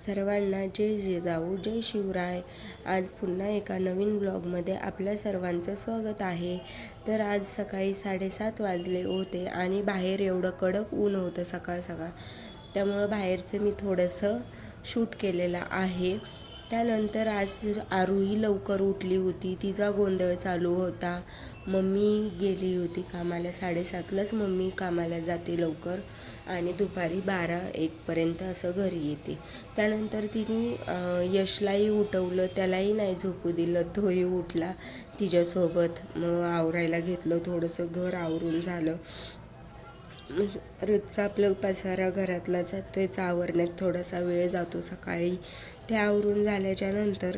सर्वांना जय जिजाऊ, जय शिवराय. आज पुन्हा एका नवीन ब्लॉगमध्ये आपल्या सर्वांचं स्वागत आहे. तर आज सकाळी 7:30 वाजले होते आणि बाहेर एवढं कडक ऊन होतं सकाळ सकाळ, त्यामुळं बाहेरचं मी थोडंसं शूट केलेलं आहे. त्यानंतर आज आरूही लवकर उठली होती, तिचा गोंधळ चालू होता. मम्मी गेली होती कामाला, 7:30लाच मम्मी कामाला जाते लवकर आणि दुपारी 12-1पर्यंत असं घरी येते. त्यानंतर तिने यशलाही उठवलं, त्यालाही नाही झोपू दिलं, तोही उठला तिच्यासोबत. मग आवरायला घेतलं, थोडंसं घर आवरून झालं. रोजचा आपलं पसारा घरातला तेच आवरण्यात थोडासा वेळ जातो सकाळी. ते आवरून झाल्याच्या नंतर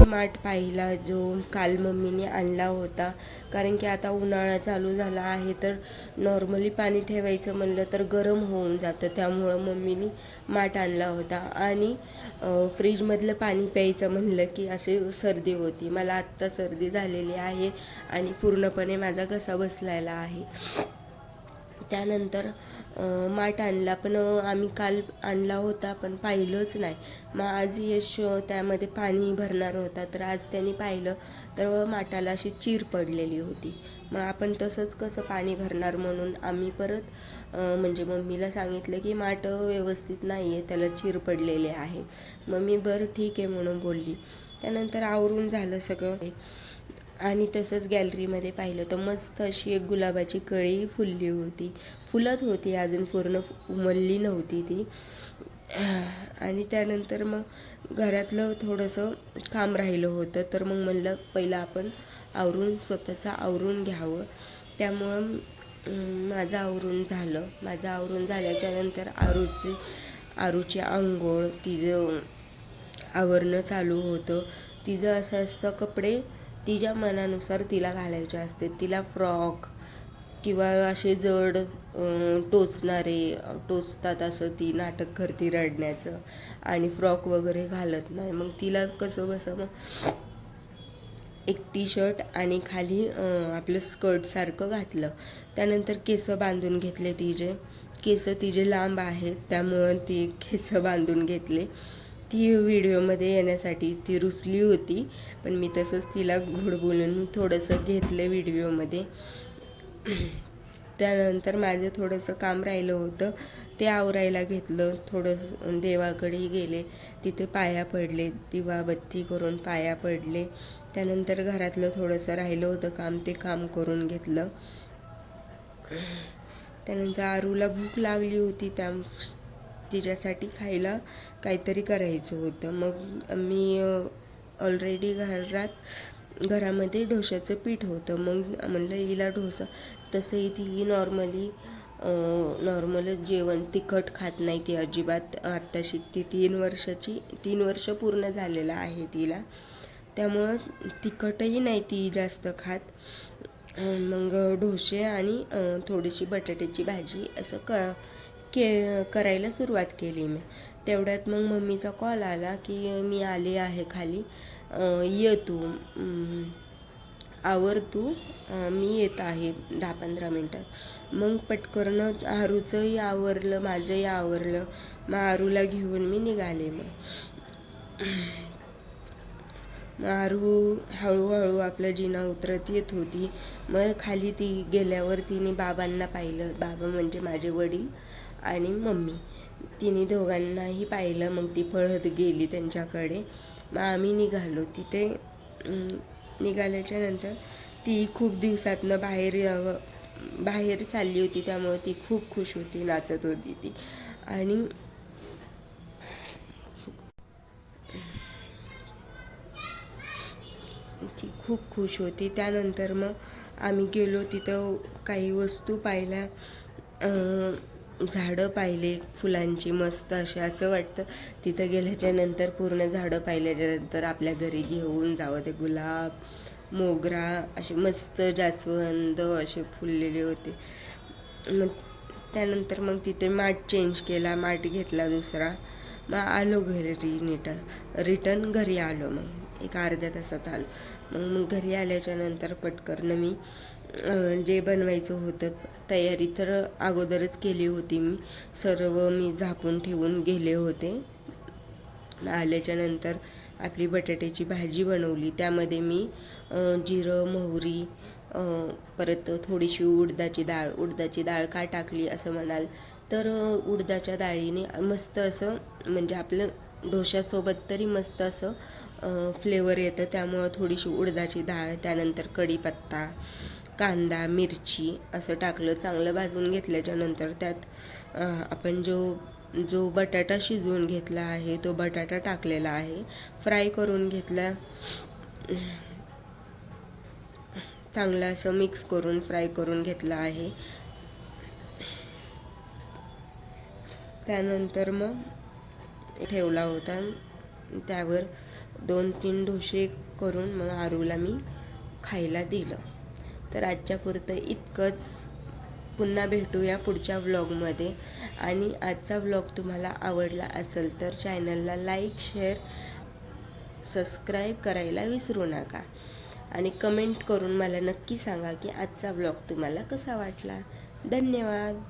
माठ पाहिला जो काल मम्मीने आणला होता. कारण की आता उन्हाळा चालू झाला आहे, तर नॉर्मली पाणी ठेवायचं म्हणलं तर गरम होऊन जातं, त्यामुळं मम्मीने माठ आणला होता. आणि फ्रीजमधलं पाणी प्यायचं म्हणलं की अशी सर्दी होती. मला आत्ता सर्दी झालेली आहे आणि पूर्णपणे माझा घसा बसलेला आहे. त्यानंतर माठ आणला, पण आम्ही काल आणला होता पण पाहिलंच नाही. मग आज यश त्यामध्ये पाणी भरणार होता, तर आज त्यांनी पाहिलं तर माठाला अशी चीर पडलेली होती. मग आपण तसंच कसं पाणी भरणार, म्हणून आम्ही परत म्हणजे मम्मीला सांगितलं की माठ व्यवस्थित नाही आहे, त्याला चीर पडलेले आहे. मम्मी बरं ठीक आहे म्हणून बोलली. त्यानंतर आवरून झालं सगळं आणि तसंच गॅलरीमध्ये पाहिलं तर मस्त अशी एक गुलाबाची कळी फुलली होती, फुलत होती, अजून पूर्ण उमलली नव्हती ती. आणि त्यानंतर मग घरातलं थोडंसं काम राहिलं होतं, तर मग म्हणलं पहिलं आपण स्वतःचं आवरून घ्यावं. त्यामुळं माझं आवरून झाल्याच्या नंतर आरूची आंघोळ, तिचं आवरणं चालू होतं. तिचं असं असतं, कपडे तिच्या मनानुसार तिला घालायचे असते. तिला फ्रॉक किंवा असे जड टोचतात असं ती नाटक करते रडण्याचं, आणि फ्रॉक वगैरे घालत नाही. मग तिला कसं मग एक टी-शर्ट आणि खाली आपलं स्कर्टसारखं घातलं. त्यानंतर केस बांधून घेतले. केस तिचे लांब आहेत, त्यामुळं ती केस बांधून घेतले. ती व्हिडिओमध्ये येण्यासाठी ती रुसली होती, पण मी तसंच तिला गोड बोलून थोडंसं घेतलं व्हिडिओमध्ये. त्यानंतर माझं थोडंसं काम राहिलं होतं, ते आवरायला घेतलं. थोडं देवाकडे गेले, तिथे पाया पडले, दिवाबत्ती करून पाया पडले. त्यानंतर घरातलं थोडंसं राहिलं होतं काम, ते काम करून घेतलं. त्यानंतर आरूला भूक लागली होती, तिच्यासाठी खायला काहीतरी करायचं होतं. मग मी ऑलरेडी घरामध्ये डोश्याचं पीठ होतं. मग म्हणलं हिला डोसा, तसंही ती नॉर्मलच जेवण तिखट खात नाही ती अजिबात. आत्ताशी ती 3 वर्ष पूर्ण झालेलं आहे तिला, त्यामुळं तिखटही नाही ती जास्त खात. मग डोसे आणि थोडीशी बटाट्याची भाजी असं करायला सुरुवात केली मी. तेवढ्यात मग मम्मीचा कॉल आला की मी आले आहे खाली, ये तू, आवर तू, मी येत आहे 10-15 मिनटात. मग पटकरनं आरूचंही आवरलं, माझंही आवरलं. मग आरूला घेऊन मी निघाले. मग आरू हळूहळू आपला जिना उतरत येत होती. मग खाली ती गेल्यावर तिने बाबांना पाहिलं, बाबा म्हणजे माझे वडील आणि मम्मी, तिने दोघांनाही पाहिलं. मग ती पळत गेली त्यांच्याकडे. मग आम्ही निघालो. तिथे निघाल्याच्या नंतर ती खूप दिवसातनं बाहेर चालली होती, त्यामुळे ती खूप खुश होती, नाचत होती ती. आणि ती खूप खुश होती. त्यानंतर मग आम्ही गेलो, तिथं काही वस्तू पाहिल्या. झाडं पाहिले फुलांची मस्त असे, असं वाटतं तिथं गेल्याच्या नंतर पूर्ण झाडं पाहिल्याच्यानंतर आपल्या घरी घेऊन जावं. ते गुलाब, मोगरा असे मस्त, जास्वंद असे फुललेले होते. मग त्यानंतर मग तिथे माठ चेंज केला, माठ घेतला दुसरा. मग आलो घरी रिटर्न घरी आलो. मग एक अर्ध्या तासात आलो. मग घरी आल्याच्या नंतर पटकन मी जे बनवायचं होतं तयारी तर अगोदरच केली होती. सर्व मी झाकून ठेवून गेले होते. आल्याच्या नंतर आपली बटाट्याची भाजी बनवली. त्यामध्ये मी जिरं, मोहरी, परत थोडीशी उडदाची डाळ का टाकली असं म्हणाल तर उडदाच्या डाळीने मस्त असं, म्हणजे आपलं डोश्यासोबत तरी मस्त असं फ्लेवर येतं. त्यामुळं थोडीशी उडदाची डाळ, त्यानंतर कढीपत्ता, कांदा, मिरची असं टाकलं. चांगलं भाजून घेतल्याच्या नंतर त्यात आपण जो बटाटा शिजवून घेतला आहे तो बटाटा टाकलेला आहे. फ्राय करून घेतला, चांगलं असं मिक्स करून फ्राय करून घेतला आहे. त्यानंतर मग ठेवला होता. त्यावर 2-3 डोसे करून मग आरूला मी खायला दिलं. तर आजच्या पुरतं इतकंच. पुन्हा भेटूया पुढच्या व्लॉगमध्ये. आणि आजचा व्लॉग तुम्हाला आवडला असेल तर चॅनलला लाईक, शेअर, सबस्क्राईब करायला विसरू नका. आणि कमेंट करून मला नक्की सांगा की आजचा व्लॉग तुम्हाला कसा वाटला. धन्यवाद.